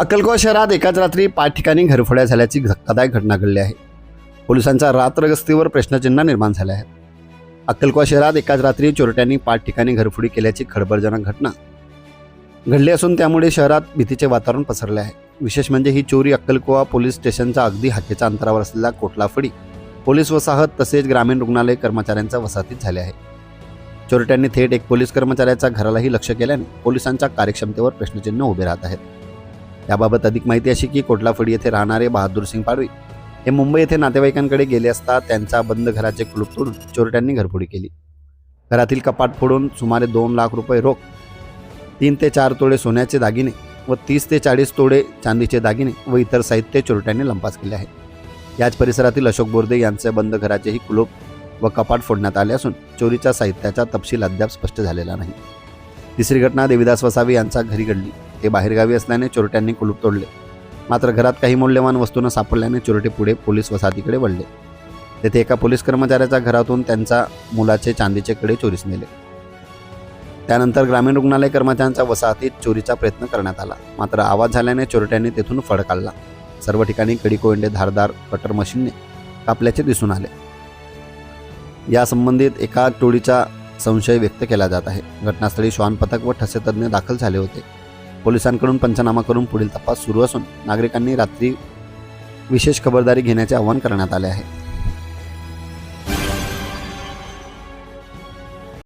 अक्कलकोवा शहरात एकाच रात्री 5 ठिकाणी घरफोड्या झाल्याची धक्कादायक घटना घडली आहे. पोलिसांच्या रात्र गस्तीवर प्रश्नचिन्ह निर्माण झाले आहे. अक्कलकोवा शहरात एकाच रात्री चोरट्यांनी 5 ठिकाणी घरफोडी केल्याची खळबळजनक घटना घडली असून त्यामुळे शहरात भीतीचे वातावरण पसरले आहे. विशेष म्हणजे ही चोरी अक्कलकोवा पोलीस स्टेशनच्या अगदी हाकेच्या अंतरावर असलेल्या कोटलाफडी पोलीस वसाहत तसेच ग्रामीण रुग्णालय कर्मचाऱ्यांच्या वसाहतीत झाले आहे. चोरट्यांनी थेट एक पोलीस कर्मचाऱ्याच्या घरालाही लक्ष केल्याने पोलिसांच्या कार्यक्षमतेवर प्रश्नचिन्ह उभे राहत आहेत. याबाबत अधिक माहिती अशी की कोटलाफडी येथे राहणारे बहादूर सिंग पाडवी हे मुंबई येथे नातेवाईकांकडे गेले असता त्यांच्या बंद घराचे कुलूप तोडून चोरट्यांनी घरफोडी केली. घरातील कपाट फोडून सुमारे 2 लाख रुपये रोख, 3 ते 4 तोडे सोन्याचे दागिने व 30 ते 40 तोडे चांदीचे दागिने व इतर साहित्य चोरट्यांनी लंपास केले आहे. याच परिसरातील अशोक बोर्दे यांचे बंद घराचेही कुलूप व कपाट फोडण्यात आले असून चोरीच्या साहित्याचा तपशील अद्याप स्पष्ट झालेला नाही. तिसरी घटना देविदास वसावे यांच्या घरी घडली. ते बाहेरगावी असल्याने चोरट्यांनी कुलूप तोडले. मात्र घरात काही मौल्यवान वस्तू न सापडल्याने चोरटे पुढे पोलीस वसाहतीकडे वळले. तेथे एका पोलीस कर्मचाऱ्याच्या घरातून त्यांच्या मुलाचे चांदीचे कडे चोरीस नेले. त्यानंतर ग्रामीण रुग्णालय कर्मचाऱ्यांच्या वसाहतीत चोरीचा प्रयत्न करण्यात आला. मात्र आवाज झाल्याने चोरट्यांनी तेथून फळ काढला. सर्व ठिकाणी कडी कोयंडे धारदार कटर मशीनने कापल्याचे दिसून आले. या संबंधित एका टोळीचा संशय व्यक्त केला जात आहे. घटनास्थळी श्वान पथक व ठसे तज्ञ दाखल झाले होते. पोलिसांकडून पंचनामा करून पुढील तपास सुरू असून नागरिकांनी रात्री विशेष खबरदारी घेण्याचे आवाहन करण्यात आले आहे.